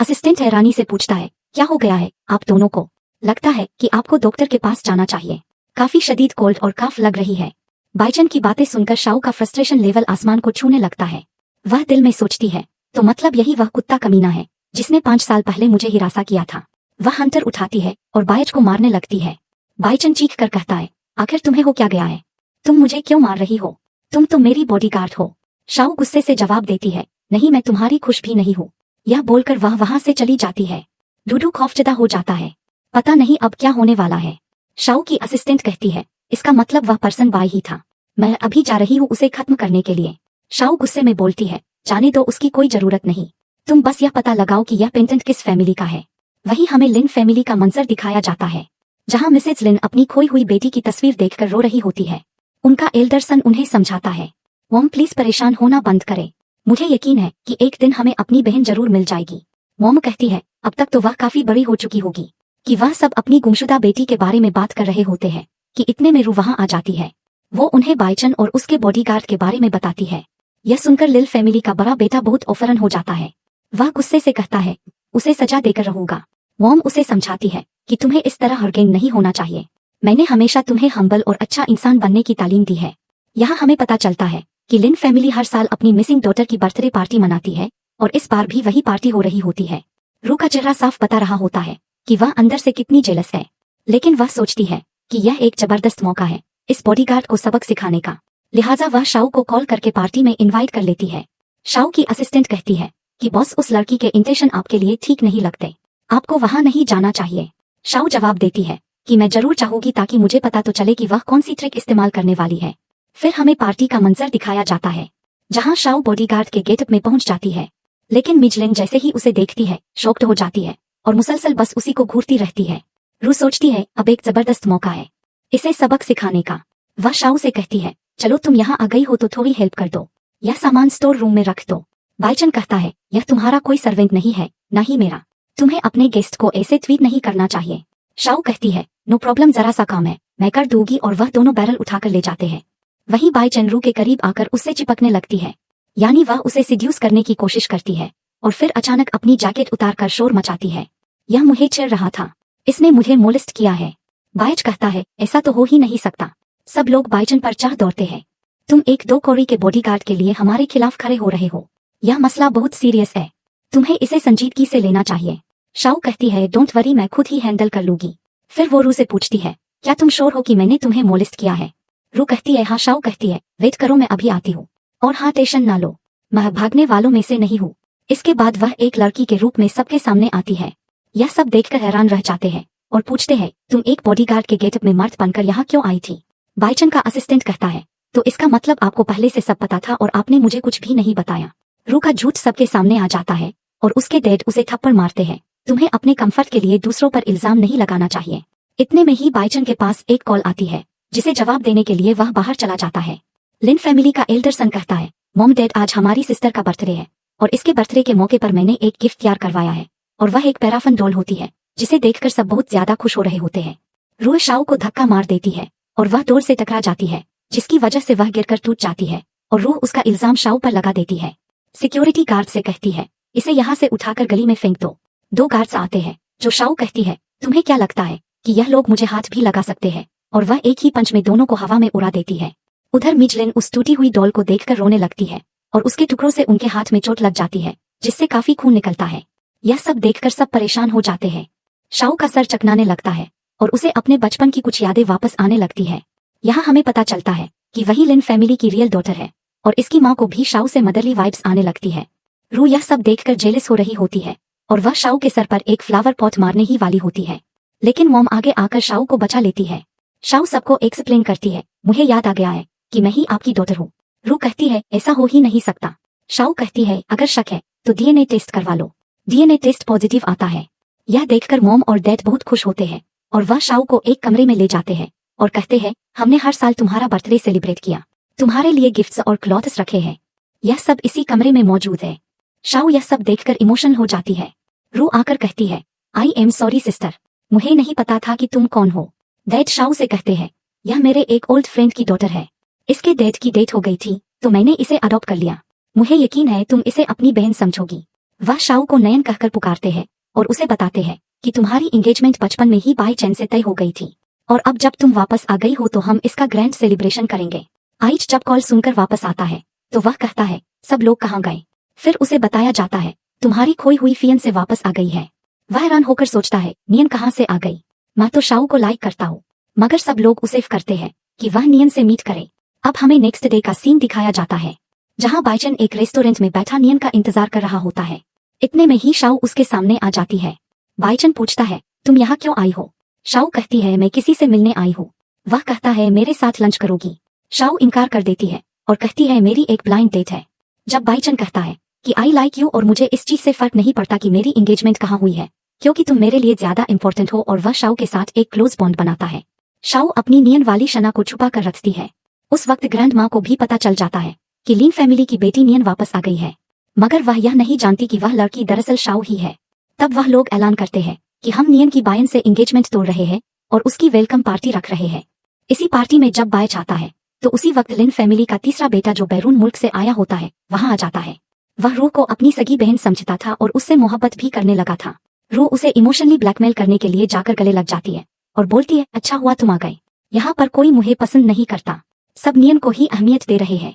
असिस्टेंट हैरानी से पूछता है, क्या हो गया है आप दोनों को? लगता है कि आपको डॉक्टर के पास जाना चाहिए, काफी शदीद कोल्ड और काफ लग रही है। बाइचन की बातें सुनकर शाओ का फ्रस्ट्रेशन लेवल आसमान को छूने लगता है। वह दिल में सोचती है, तो मतलब यही वह कुत्ता कमीना है जिसने 5 साल पहले मुझे हिरासा किया था। वह हंटर उठाती है और बाइच को मारने लगती है। बाइचन चीख कर कहता है, आखिर तुम्हें हो क्या गया है? तुम मुझे क्यों मार रही हो? तुम तो मेरी बॉडीगार्ड हो। शाओ गुस्से से जवाब देती है, नहीं, मैं तुम्हारी खुश भी नहीं हूँ। यह बोलकर वह वहां से चली जाती है। डूडू खौफजदा हो जाता है, पता नहीं अब क्या होने वाला है। शाओ की असिस्टेंट कहती है, इसका मतलब वह पर्सन बाय ही था, मैं अभी जा रही हूँ उसे खत्म करने के लिए। शाओ गुस्से में बोलती है, जाने दो, उसकी कोई जरूरत नहीं। तुम बस यह पता लगाओ कि यह पेंटेंट किस फैमिली का है। वहीं हमें लिन फैमिली का मंजर दिखाया जाता है, जहां मिसेज लिन अपनी खोई हुई बेटी की तस्वीर देखकर रो रही होती है। उनका एल्डर सन उन्हें समझाता है, मॉम प्लीज परेशान होना बंद करें, मुझे यकीन है कि एक दिन हमें अपनी बहन जरूर मिल जाएगी। मॉम कहती है, अब तक तो वह काफी बड़ी हो चुकी होगी, कि वह सब अपनी गुमशुदा बेटी के बारे में बात कर रहे होते हैं कि इतने में रू वहां आ जाती है। वो उन्हें बाइचन और उसके बॉडीगार्ड के बारे में बताती है। यह सुनकर लिल फैमिली का बड़ा बेटा बहुत ऑफरन हो जाता है। वह गुस्से से कहता है, उसे सजा देकर रहूंगा। मॉम उसे समझाती है कि तुम्हें इस तरह हर्गेंग नहीं होना चाहिए। मैंने हमेशा तुम्हें हम्बल और अच्छा इंसान बनने की तालीम दी है। यहाँ हमें पता चलता है कि लिन फैमिली हर साल अपनी मिसिंग डॉटर की बर्थडे पार्टी मनाती है और इस बार भी वही पार्टी हो रही होती है। रू का चेहरा साफ बता रहा होता है कि वह अंदर से कितनी जेलस है, लेकिन वह सोचती है कि यह एक जबरदस्त मौका है इस बॉडीगार्ड को सबक सिखाने का। लिहाजा वह शाओ को कॉल करके पार्टी में इनवाइट कर लेती है। शाओ की असिस्टेंट कहती है कि बॉस, उस लड़की के इंटेंशन आपके लिए ठीक नहीं लगते, आपको वहां नहीं जाना चाहिए। शाओ जवाब देती है कि मैं जरूर चाहूंगी ताकि मुझे पता तो चले कि वह कौन सी ट्रिक इस्तेमाल करने वाली है। फिर हमें पार्टी का मंजर दिखाया जाता है जहां शाओ बॉडीगार्ड के गेटअप में पहुंच जाती है, लेकिन मिजलिन जैसे ही उसे देखती है शॉक्ड हो जाती है और मुसलसल बस उसी को घूरती रहती है। रू सोचती है अब एक जबरदस्त मौका है इसे सबक सिखाने का। वह शाओ से कहती है, चलो तुम यहाँ आ गई हो तो थोड़ी हेल्प कर दो, यह सामान स्टोर रूम में रख दो। बाइचन कहता है, यह तुम्हारा कोई सर्वेंट नहीं है, ना ही मेरा, तुम्हें अपने गेस्ट को ऐसे ट्रीट नहीं करना चाहिए। शाओ कहती है, नो प्रॉब्लम, जरा सा काम है, मैं कर दूंगी, और वह दोनों बैरल उठाकर ले जाते हैं। वहीं बाइचन रू के करीब आकर उससे चिपकने लगती है, यानी वह उसे सिड्यूस करने की कोशिश करती है और फिर अचानक अपनी जैकेट उतारकर शोर मचाती है। यह मुझे छेड़ रहा था, इसने मुझे मोलिस्ट किया है। बाइच कहता है, ऐसा तो हो ही नहीं सकता। सब लोग बाइचन पर चढ़ दौड़ते हैं। तुम एक दो कौड़ी के बॉडीगार्ड के लिए हमारे खिलाफ खड़े हो रहे हो, यह मसला बहुत सीरियस है, तुम्हें इसे संजीदगी से लेना चाहिए। शाओ कहती है, डोंट वरी, मैं खुद ही हैंडल कर लूंगी। फिर वो रू से पूछती है, क्या तुम श्योर हो कि मैंने तुम्हें मोलिस्ट किया है? रू कहती है, हाँ। शाओ कहती है, वेट करो, मैं अभी आती हूँ, और हाँ, टेंशन ना लो, मैं भागने वालों में से नहीं हूँ। इसके बाद वह एक लड़की के रूप में सबके सामने आती है। यह सब देखकर हैरान रह जाते हैं और पूछते हैं, तुम एक बॉडीगार्ड के गेटअप में मर्द बनकर यहाँ क्यों आई थी? बाइचन का असिस्टेंट कहता है, तो इसका मतलब आपको पहले से सब पता था और आपने मुझे कुछ भी नहीं बताया। रू का झूठ सबके सामने आ जाता है और उसके डैड उसे थप्पड़ मारते हैं। तुम्हें अपने कंफर्ट के लिए दूसरों पर इल्जाम नहीं लगाना चाहिए। इतने में ही बाइचन के पास एक कॉल आती है जिसे जवाब देने के लिए वह बाहर चला जाता है। लिन फैमिली का एल्डर सन कहता है, मॉम डैड, आज हमारी सिस्टर का बर्थडे है और इसके बर्थडे के मौके पर मैंने एक गिफ्ट तैयार करवाया है, और वह एक पैराफन डॉल होती है जिसे देखकर सब बहुत ज्यादा खुश हो रहे होते हैं। रू शाओ को धक्का मार देती है और वह डोर से टकरा जाती है, जिसकी वजह से वह गिरकर टूट जाती है और रू उसका इल्जाम शाओ पर लगा देती है। सिक्योरिटी गार्ड से कहती है, इसे यहाँ से उठाकर गली में फेंक दो। दो गार्ड्स आते हैं जो शाओ कहती है, तुम्हें क्या लगता है कि यह लोग मुझे हाथ भी लगा सकते हैं? और वह एक ही पंच में दोनों को हवा में उड़ा देती है। उधर मिजलिन उस टूटी हुई डॉल को देखकर रोने लगती है और उसके टुकड़ों से उनके हाथ में चोट लग जाती है, जिससे काफी खून निकलता है। यह सब देखकर सब परेशान हो जाते हैं। शाओ का सर चकनाने लगता है और उसे अपने बचपन की कुछ यादें वापस आने लगती है। यहाँ हमें पता चलता है कि वही लिन फैमिली की रियल डॉटर है और इसकी माँ को भी शाओ से मदरली वाइब्स आने लगती है। रू यह सब देखकर जेलस हो रही होती है और वह शाओ के सर पर एक फ्लावर पॉट मारने ही वाली होती है, लेकिन मॉम आगे आकर शाओ को बचा लेती है। शाओ सबको एक्सप्लेन करती है, मुझे याद आ गया है कि मैं ही आपकी डॉटर हूँ। रू कहती है, ऐसा हो ही नहीं सकता। शाओ कहती है, अगर शक है तो डीएनए टेस्ट करवा लो। डीएनए टेस्ट पॉजिटिव आता है। यह देखकर मॉम और डैड बहुत खुश होते हैं और वह शाओ को एक कमरे में ले जाते हैं और कहते हैं, हमने हर साल तुम्हारा बर्थडे सेलिब्रेट किया, तुम्हारे लिए गिफ्ट्स और क्लॉथ्स रखे हैं, यह सब इसी कमरे में मौजूद है। शाओ यह सब देखकर इमोशनल हो जाती है। रू आकर कहती है, आई एम सॉरी सिस्टर, मुझे नहीं पता था कि तुम कौन हो। डैड शाओ से कहते हैं, यह मेरे एक ओल्ड फ्रेंड की डॉटर है, इसके डैड की डेथ हो गई थी तो मैंने इसे अडॉप्ट कर लिया, मुझे यकीन है तुम इसे अपनी बहन समझोगी। वह शाओ को नयन कहकर पुकारते हैं और उसे बताते हैं कि तुम्हारी एंगेजमेंट बचपन में ही बाई चांस से तय हो गई थी और अब जब तुम वापस आ गई हो तो हम इसका ग्रैंड सेलिब्रेशन करेंगे। आइच जब कॉल सुनकर वापस आता है तो वह कहता है, सब लोग कहाँ गए? फिर उसे बताया जाता है, तुम्हारी खोई हुई फियन से वापस आ गई है। वह हैरान होकर सोचता है, नियन कहाँ से आ गई? मैं तो शाओ को लाइक करता हूँ, मगर सब लोग उसे करते हैं कि वह नियन से मीट करे। अब हमें नेक्स्ट डे का सीन दिखाया जाता है जहाँ बाइचन एक रेस्टोरेंट में बैठा नियन का इंतजार कर रहा होता है। इतने में ही शाओ उसके सामने आ जाती है। बाइचन पूछता है, तुम यहाँ क्यों आई हो? शाओ कहती है, मैं किसी से मिलने आई हूँ। वह कहता है, मेरे साथ लंच करोगी? शाओ इनकार कर देती है और कहती है, मेरी एक ब्लाइंड डेट है। जब बाइचन कहता है कि आई लाइक यू और मुझे इस चीज से फर्क नहीं पड़ता कि मेरी एंगेजमेंट कहाँ हुई है, क्योंकि तुम मेरे लिए ज्यादा इंपॉर्टेंट हो, और वह शाओ के साथ एक क्लोज बॉन्ड बनाता है। शाओ अपनी नियन वाली शना को छुपा कर रखती है। उस वक्त ग्रैंड माँ को भी पता चल जाता है कि लिन फैमिली की बेटी नियन वापस आ गई है, मगर वह यह नहीं जानती कि वह लड़की दरअसल शाओ ही है। तब वह लोग ऐलान करते हैं कि हम नियन की बायन से एंगेजमेंट तोड़ रहे हैं और उसकी वेलकम पार्टी रख रहे हैं। इसी पार्टी में जब बायच आता है तो उसी वक्त लिन फैमिली का तीसरा बेटा जो बैरून मुल्क से आया होता है वहां आ जाता है। वह रूह को अपनी सगी बहन समझता था और उससे मोहब्बत भी करने लगा था। रूह उसे इमोशनली ब्लैकमेल करने के लिए जाकर गले लग जाती है और बोलती है, अच्छा हुआ तुम आ गए, यहाँ पर कोई मुझे पसंद नहीं करता, सब नियन को ही अहमियत दे रहे हैं,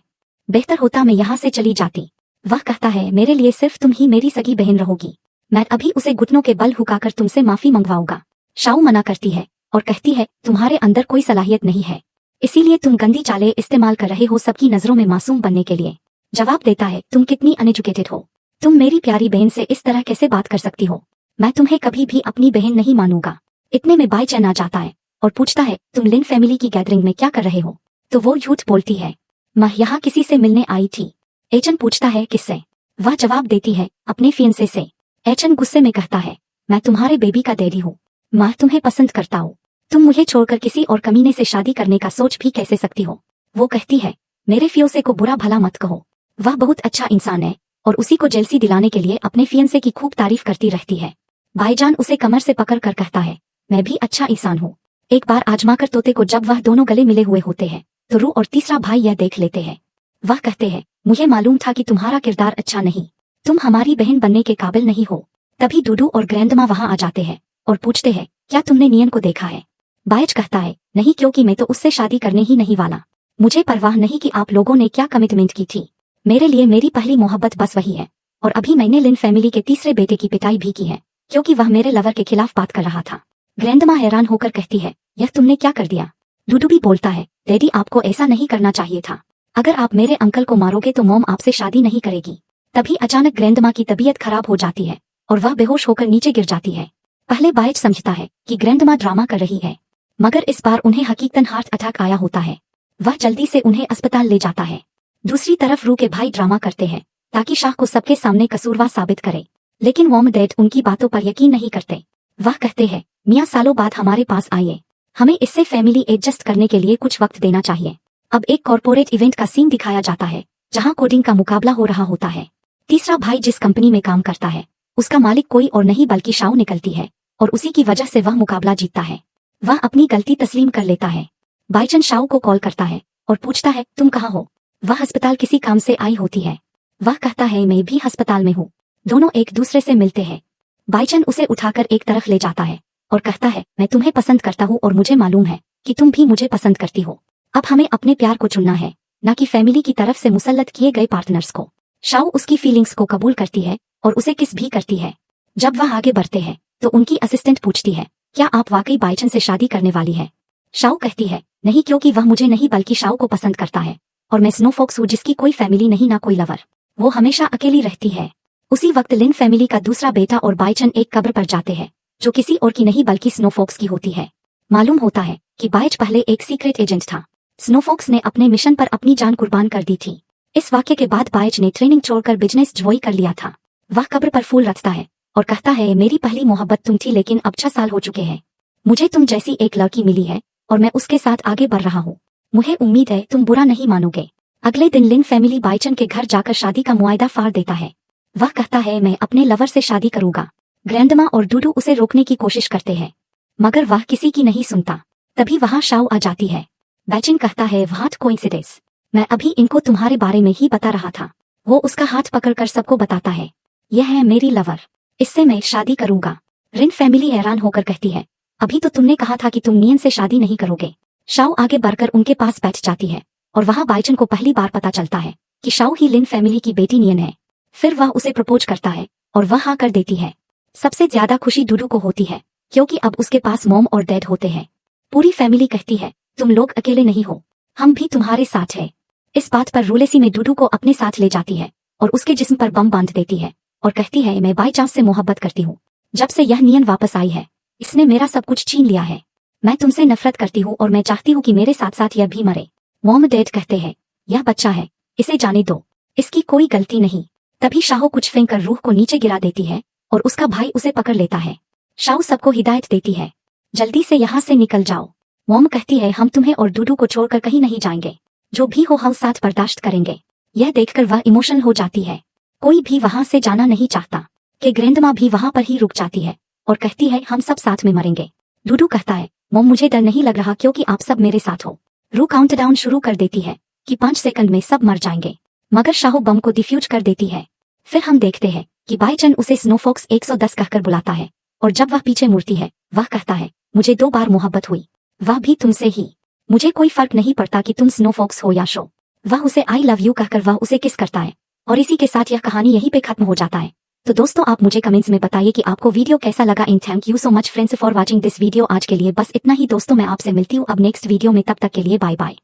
बेहतर होता मैं यहाँ से चली जाती। वह कहता है, मेरे लिए सिर्फ तुम ही मेरी सगी बहन रहोगी, मैं अभी उसे घुटनों के बल हुकाकर तुमसे माफी मंगवाऊंगा। शाऊ मना करती है और कहती है, तुम्हारे अंदर कोई सलाहियत नहीं है, इसीलिए तुम गंदी चालें इस्तेमाल कर रहे हो सबकी नजरों में मासूम बनने के लिए। जवाब देता है, तुम कितनी अनएजुकेटेड हो, तुम मेरी प्यारी बहन से इस तरह कैसे बात कर सकती हो, मैं तुम्हें कभी भी अपनी बहन नहीं मानूंगा। इतने में बायचैन आ जाता है और पूछता है, तुम लिन फैमिली की गैदरिंग में क्या कर रहे हो? तो वो झूठ बोलती है, मैं यहाँ किसी से मिलने आई थी। एचन पूछता है, किससे? वह जवाब देती है, अपने फियंसे से। एचन गुस्से में कहता है, मैं तुम्हारे बेबी का डैडी हूँ, मैं तुम्हें पसंद करता हूँ, तुम मुझे छोड़कर किसी और कमीने से शादी करने का सोच भी कैसे सकती हो? वो कहती है, मेरे फियोसे को बुरा भला मत कहो, वह बहुत अच्छा इंसान है और उसी को जेलसी दिलाने के लिए अपने फियंसे की खूब तारीफ करती रहती है। भाईजान उसे कमर से पकड़ कर कहता है, मैं भी अच्छा इंसान हूँ, एक बार आजमाकर तोते को। जब वह दोनों गले मिले हुए होते हैं तो रू और तीसरा भाई यह देख लेते हैं। वह कहते हैं, मुझे मालूम था कि तुम्हारा किरदार अच्छा नहीं, तुम हमारी बहन बनने के काबिल नहीं हो। तभी डूडू और ग्रैंडमा वहां आ जाते हैं और पूछते हैं, क्या तुमने नियन को देखा है? बायच कहता है, नहीं, क्योंकि मैं तो उससे शादी करने ही नहीं वाला, मुझे परवाह नहीं कि आप लोगों ने क्या कमिटमेंट की थी, मेरे लिए मेरी पहली मोहब्बत बस वही है। और अभी मैंने लिन फैमिली के तीसरे बेटे की पिटाई भी की है क्योंकि वह मेरे लवर के खिलाफ बात कर रहा था। ग्रैंडमा हैरान होकर कहती है, यह तुमने क्या कर दिया? डूडू भी बोलता है, डैडी आपको ऐसा नहीं करना चाहिए था, अगर आप मेरे अंकल को मारोगे तो मॉम आपसे शादी नहीं करेगी। तभी अचानक ग्रैंडमा की तबीयत खराब हो जाती है और वह बेहोश होकर नीचे गिर जाती है। पहले बायच समझता है कि ग्रैंडमा ड्रामा कर रही है, मगर इस बार उन्हें हकीकतन हार्ट अटैक आया होता है। वह जल्दी से उन्हें अस्पताल ले जाता है। दूसरी तरफ रू के भाई ड्रामा करते हैं ताकि शाह को सबके सामने कसूरवार साबित करे, लेकिन वॉम डैड उनकी बातों पर यकीन नहीं करते। वह कहते हैं, मियाँ सालों बाद हमारे पास आइए, हमें इससे फैमिली एडजस्ट करने के लिए कुछ वक्त देना चाहिए। अब एक कॉर्पोरेट इवेंट का सीन दिखाया जाता है जहां कोडिंग का मुकाबला हो रहा होता है। तीसरा भाई जिस कंपनी में काम करता है उसका मालिक कोई और नहीं बल्कि शाओ निकलती है और उसी की वजह से वह मुकाबला जीतता है। वह अपनी गलती तस्लीम कर लेता है। बाइचन शाओ को कॉल करता है और पूछता है, तुम कहाँ हो? वह अस्पताल किसी काम से आई होती है। वह कहता है, मैं भी अस्पताल में हूँ। दोनों एक दूसरे से मिलते हैं। बाइचन उसे उठाकर एक तरफ ले जाता है और कहता है, मैं तुम्हें पसंद करता हूँ और मुझे मालूम है कि तुम भी मुझे पसंद करती हो। अब हमें अपने प्यार को चुनना है, न कि फैमिली की तरफ से मुसल्लत किए गए पार्टनर्स को। शाओ उसकी फीलिंग्स को कबूल करती है और उसे किस भी करती है। जब वह आगे बढ़ते हैं तो उनकी असिस्टेंट पूछती है, क्या आप वाकई बाइचन से शादी करने वाली है? शाओ कहती है, नहीं, क्योंकि वह मुझे नहीं बल्कि शाओ को पसंद करता है और मैं स्नोफॉक्स हूँ जिसकी कोई फैमिली नहीं, ना कोई लवर, वो हमेशा अकेली रहती है। उसी वक्त लिन फैमिली का दूसरा बेटा और बाइचन एक कब्र पर जाते हैं जो किसी और की नहीं बल्कि स्नोफॉक्स की होती है। मालूम होता है कि बाइच पहले एक सीक्रेट एजेंट था। स्नोफॉक्स ने अपने मिशन पर अपनी जान कुर्बान कर दी थी। इस वाक्य के बाद बाइच ने ट्रेनिंग छोड़कर बिजनेस ज्वाइन कर लिया था। वह कब्र पर फूल रखता है और कहता है, मेरी पहली मोहब्बत तुम थी, लेकिन अब 6 साल हो चुके हैं। मुझे तुम जैसी एक लड़की मिली है और मैं उसके साथ आगे बढ़ रहा हूँ। मुझे उम्मीद है तुम बुरा नहीं मानोगे। अगले दिन लिन फैमिली बाइचन के घर जाकर शादी का मुआयदा फाड़ देता है। वह कहता है, मैं अपने लवर से शादी करूंगा। ग्रैंडमा और डूडू उसे रोकने की कोशिश करते हैं मगर वह किसी की नहीं सुनता। तभी वहां शाओ आ जाती है। बाइचन कहता है, व्हाट कोइंसिडेंस, मैं अभी इनको तुम्हारे बारे में ही बता रहा था। वो उसका हाथ पकड़कर सबको बताता है, यह है मेरी लवर, इससे मैं शादी करूंगा। रिन फैमिली हैरान होकर कहती है, अभी तो तुमने कहा था कि तुम नियन से शादी नहीं करोगे। शाओ आगे बढ़कर उनके पास बैठ जाती है और वहां बाइचन को पहली बार पता चलता है कि शाओ ही लिन फैमिली की बेटी नियन है। फिर वह उसे प्रपोज करता है और वह हाँ कर देती है। सबसे ज्यादा खुशी डूडू को होती है क्योंकि अब उसके पास मॉम और डैड होते हैं। पूरी फैमिली कहती है, तुम लोग अकेले नहीं हो, हम भी तुम्हारे साथ हैं। इस बात पर रूलेसी में डूडू को अपने साथ ले जाती है और उसके जिस्म पर बम बांध देती है और कहती है, मैं बाई चांस से मोहब्बत करती हूँ। जब से यह नियन वापस आई है इसने मेरा सब कुछ छीन लिया है। मैं तुमसे नफरत करती हूँ और मैं चाहती हूँ कि मेरे साथ साथ यह भी मरे। मॉम डैड कहते हैं, यह बच्चा है, इसे जाने दो, इसकी कोई गलती नहीं। तभी शाहो कुछ फेंककर रूह को नीचे गिरा देती है और उसका भाई उसे पकड़ लेता है। शाओ सबको हिदायत देती है, जल्दी से यहाँ से निकल जाओ। मॉम कहती है, हम तुम्हें और डूडू को छोड़कर कहीं नहीं जाएंगे, जो भी हो हम साथ बर्दाश्त करेंगे। यह देखकर वह इमोशनल हो जाती है। कोई भी वहां से जाना नहीं चाहता कि ग्रैंडमा भी वहां पर ही रुक जाती है और कहती है हम सब साथ में मरेंगे। डूडू कहता है मॉम मुझे डर नहीं लग रहा क्योंकि आप सब मेरे साथ हो। रू काउंटडाउन शुरू कर देती है कि 5 सेकंड में सब मर जाएंगे, मगर शाहू बम को डिफ्यूज कर देती है। फिर हम देखते हैं कि बाईचन उसे स्नोफॉक्स 110 कहकर बुलाता है और जब वह पीछे मुड़ती है वह कहता है मुझे 2 बार मोहब्बत हुई, वह भी तुमसे ही। मुझे कोई फर्क नहीं पड़ता कि तुम स्नोफॉक्स हो या शो। वह उसे आई लव यू कहकर वह उसे किस करता है और इसी के साथ यह कहानी यहीं पे खत्म हो जाता है। तो दोस्तों आप मुझे कमेंट्स में बताइए कि आपको वीडियो कैसा लगा। इन thank you so much friends for watching this video. आज के लिए बस इतना ही दोस्तों, मैं आपसे मिलती हूँ अब नेक्स्ट वीडियो में, तब तक के लिए बाय बाय।